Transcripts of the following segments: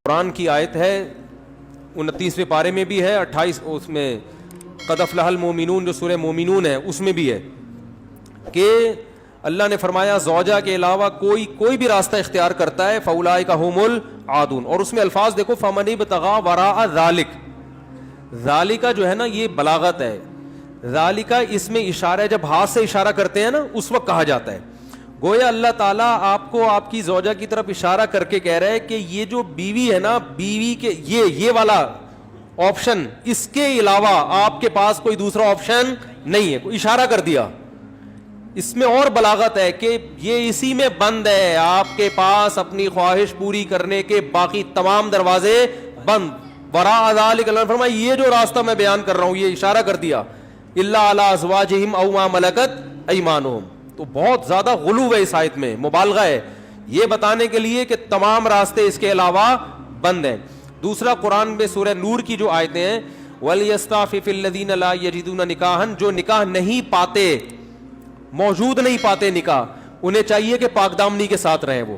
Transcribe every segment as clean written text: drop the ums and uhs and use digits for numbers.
قرآن کی آیت ہے 29ویں پارے میں بھی ہے, 28 اس میں قد افلح المومنون جو سورہ مومنون ہے اس میں بھی ہے کہ اللہ نے فرمایا زوجہ کے علاوہ کوئی بھی راستہ اختیار کرتا ہے فاولئک هم العادون. اور اس میں الفاظ دیکھو فمن ابتغى وراء ذلک, ذالک جو ہے نا یہ بلاغت ہے, ذالک اس میں اشارہ ہے, جب ہاتھ سے اشارہ کرتے ہیں نا اس وقت کہا جاتا ہے. گویا اللہ تعالیٰ آپ کو آپ کی زوجہ کی طرف اشارہ کر کے کہہ رہے ہیں کہ یہ جو بیوی ہے نا, بیوی کے یہ والا آپشن, اس کے علاوہ آپ کے پاس کوئی دوسرا آپشن نہیں ہے. کوئی اشارہ کر دیا, اس میں اور بلاغت ہے کہ یہ اسی میں بند ہے, آپ کے پاس اپنی خواہش پوری کرنے کے باقی تمام دروازے بند. وراء ذلک اللہ نے فرمایا یہ جو راستہ میں بیان کر رہا ہوں, یہ اشارہ کر دیا, الا علی ازواجہم او ما ملکت ایمانہم. تو بہت زیادہ غلو ہے اس آیت میں, مبالغہ ہے یہ بتانے کے لیے کہ تمام راستے اس کے علاوہ بند ہیں. دوسرا قرآن میں سورہ نور کی جو آیتیں ہیں وَلْيَسْتَعْفِفِ الَّذِينَ لَا يَجِدُونَ نِكَاحًا, جو نکاح نہیں پاتے, موجود نہیں پاتے نکاح, انہیں چاہیے کہ پاک دامنی کے ساتھ رہیں. وہ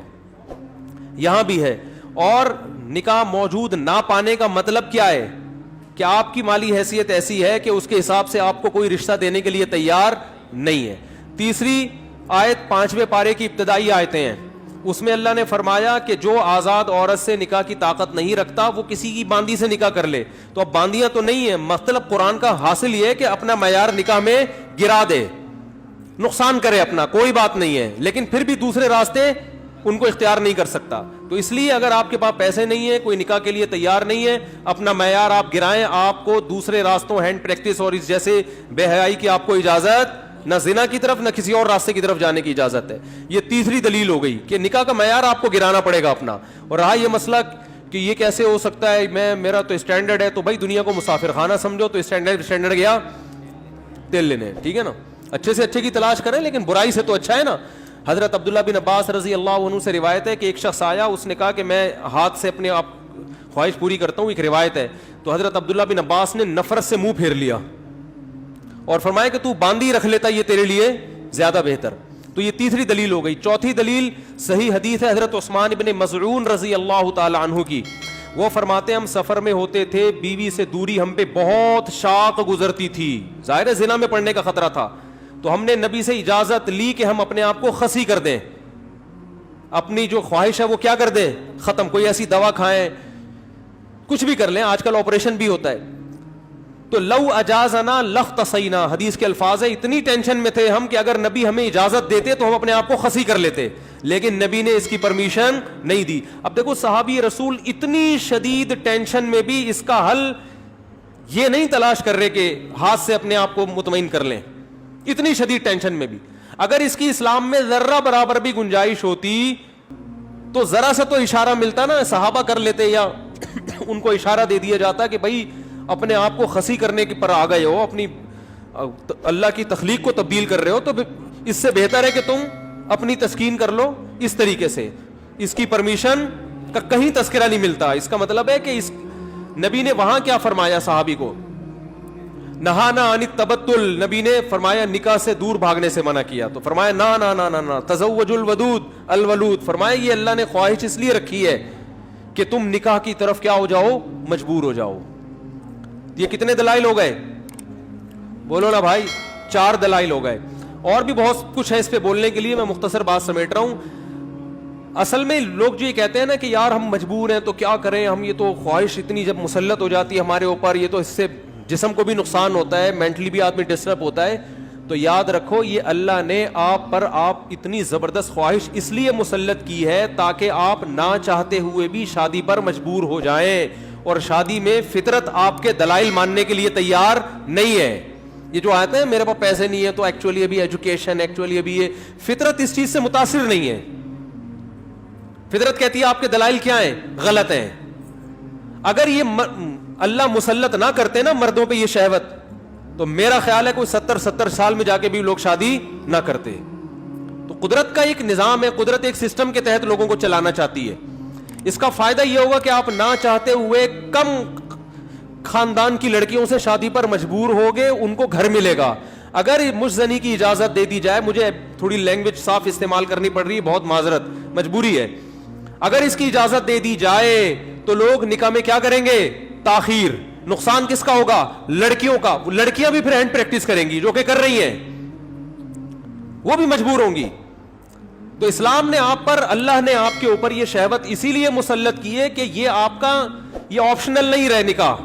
یہاں بھی ہے. اور نکاح موجود نہ پانے کا مطلب کیا ہے کہ آپ کی مالی حیثیت ایسی ہے کہ اس کے حساب سے آپ کو کوئی رشتہ دینے کے لیے تیار نہیں ہے. تیسری آیت 5ویں پارے کی ابتدائی آیتیں ہیں, اس میں اللہ نے فرمایا کہ جو آزاد عورت سے نکاح کی طاقت نہیں رکھتا وہ کسی کی باندی سے نکاح کر لے. تو اب باندیاں تو نہیں ہیں, مطلب قرآن کا حاصل یہ ہے کہ اپنا معیار نکاح میں گرا دے, نقصان کرے اپنا, کوئی بات نہیں ہے, لیکن پھر بھی دوسرے راستے ان کو اختیار نہیں کر سکتا. تو اس لیے اگر آپ کے پاس پیسے نہیں ہیں, کوئی نکاح کے لیے تیار نہیں ہے, اپنا معیار آپ گرائیں, آپ کو دوسرے راستوں ہینڈ پریکٹس اور اس جیسے بے حیائی کی آپ کو اجازت, نہ زنا کی طرف نہ کسی اور راستے کی طرف جانے کی اجازت ہے. یہ تیسری دلیل ہو گئی کہ نکاح کا معیار آپ کو گرانا پڑے گا اپنا. اور رہا یہ مسئلہ کہ یہ کیسے ہو سکتا ہے, میرا تو اسٹینڈرڈ ہے, تو بھائی دنیا کو مسافر خانہ سمجھو, تو اسٹینڈرڈ گیا تیل لینے, ٹھیک ہے نا, اچھے سے اچھے کی تلاش کریں لیکن برائی سے تو اچھا ہے نا. حضرت عبداللہ بن عباس رضی اللہ عنہ سے روایت ہے کہ ایک شخص آیا, اس نے کہا کہ میں ہاتھ سے اپنے آپ خواہش پوری کرتا ہوں, ایک روایت ہے. تو حضرت عبداللہ بن عباس نے نفرت سے منہ پھیر لیا اور فرمایا کہ تو باندھی رکھ لیتا یہ تیرے لیے زیادہ بہتر. تو یہ تیسری دلیل ہو گئی. چوتھی دلیل صحیح حدیث ہے حضرت عثمان بن مظعون رضی اللہ تعالی عنہ کی. وہ فرماتے ہم سفر میں ہوتے تھے, بیوی سے دوری ہم پہ بہت شاق گزرتی تھی, ظاہر زنا میں پڑنے کا خطرہ تھا. تو ہم نے نبی سے اجازت لی کہ ہم اپنے آپ کو خسی کر دیں, اپنی جو خواہش ہے وہ کیا کر دیں, ختم, کوئی ایسی دوا کھائیں, کچھ بھی کر لیں, آج کل آپریشن بھی ہوتا ہے. تو لو اجازنا لختصینا, حدیث کے الفاظ ہے, اتنی ٹینشن میں تھے ہم کہ اگر نبی ہمیں اجازت دیتے تو ہم اپنے آپ کو خسی کر لیتے, لیکن نبی نے اس کی پرمیشن نہیں دی. اب دیکھو صحابی رسول اتنی شدید ٹینشن میں بھی اس کا حل یہ نہیں تلاش کر رہے کہ ہاتھ سے اپنے آپ کو مطمئن کر لیں, اتنی شدید ٹینشن میں بھی. اگر اس کی اسلام میں ذرہ برابر بھی گنجائش ہوتی تو ذرا سا تو اشارہ ملتا نا, صحابہ کر لیتے یا ان کو اشارہ دے دیا جاتا کہ بھائی اپنے آپ کو خسی کرنے کے پر آ گئے ہو, اپنی اللہ کی تخلیق کو تبدیل کر رہے ہو, تو اس سے بہتر ہے کہ تم اپنی تسکین کر لو اس طریقے سے. اس کی پرمیشن کا کہیں تذکرہ نہیں ملتا. اس کا مطلب ہے کہ اس نبی نے وہاں کیا فرمایا صحابی کو, نہانا عن التبتل, نبی نے فرمایا نکاح سے دور بھاگنے سے منع کیا. تو فرمایا نا نا نا نا نا تزوج الودود الولود, فرمایا یہ اللہ نے خواہش اس لیے رکھی ہے کہ تم نکاح کی طرف کیا ہو جاؤ, مجبور ہو جاؤ. یہ کتنے دلائل ہو گئے, بولو نا بھائی, 4 دلائل ہو گئے. اور بھی بہت کچھ ہے اس پہ بولنے کے لیے, میں مختصر بات سمیٹ رہا ہوں. اصل میں لوگ جو یہ کہتے ہیں نا کہ یار ہم مجبور ہیں تو کیا کریں, ہم یہ تو خواہش اتنی جب مسلط ہو جاتی ہے ہمارے اوپر, یہ تو اس سے جسم کو بھی نقصان ہوتا ہے, مینٹلی بھی آدمی ڈسٹرب ہوتا ہے. تو یاد رکھو یہ اللہ نے آپ پر اتنی زبردست خواہش اس لیے مسلط کی ہے تاکہ آپ نہ چاہتے ہوئے بھی شادی پر مجبور ہو جائیں, اور شادی میں فطرت آپ کے دلائل ماننے کے لیے تیار نہیں ہے. یہ جو آتے ہیں میرے پاس پیسے نہیں ہے تو ایکچولی ابھی ایجوکیشن, ایکچولی ابھی یہ, فطرت اس چیز سے متاثر نہیں ہے. فطرت کہتی ہے آپ کے دلائل کیا ہیں, غلط ہیں. اگر یہ اللہ مسلط نہ کرتے نا مردوں پہ یہ شہوت, تو میرا خیال ہے کوئی 70 سال میں جا کے بھی لوگ شادی نہ کرتے. تو قدرت کا ایک نظام ہے, قدرت ایک سسٹم کے تحت لوگوں کو چلانا چاہتی ہے. اس کا فائدہ یہ ہوگا کہ آپ نہ چاہتے ہوئے کم خاندان کی لڑکیوں سے شادی پر مجبور ہوگے, ان کو گھر ملے گا. اگر مجزنی کی اجازت دے دی جائے, مجھے تھوڑی لینگویج صاف استعمال کرنی پڑ رہی ہے, بہت معذرت, مجبوری ہے. اگر اس کی اجازت دے دی جائے تو لوگ نکاح میں کیا کریں گے؟ تاخیر. نقصان کس کا ہوگا؟ لڑکیوں کا. لڑکیاں بھی پھر ہینڈ پریکٹس کریں گی جو کہ کر رہی ہیں, وہ بھی مجبور ہوں گی. تو اسلام نے آپ پر, اللہ نے آپ کے اوپر یہ شہوت اسی لیے مسلط کی ہے کہ یہ آپ کا یہ آپشنل نہیں رہے نکاح,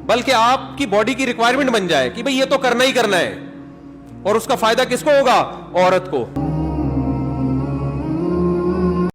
بلکہ آپ کی باڈی کی ریکوائرمنٹ بن جائے کہ بھئی یہ تو کرنا ہی کرنا ہے. اور اس کا فائدہ کس کو ہوگا؟ عورت کو.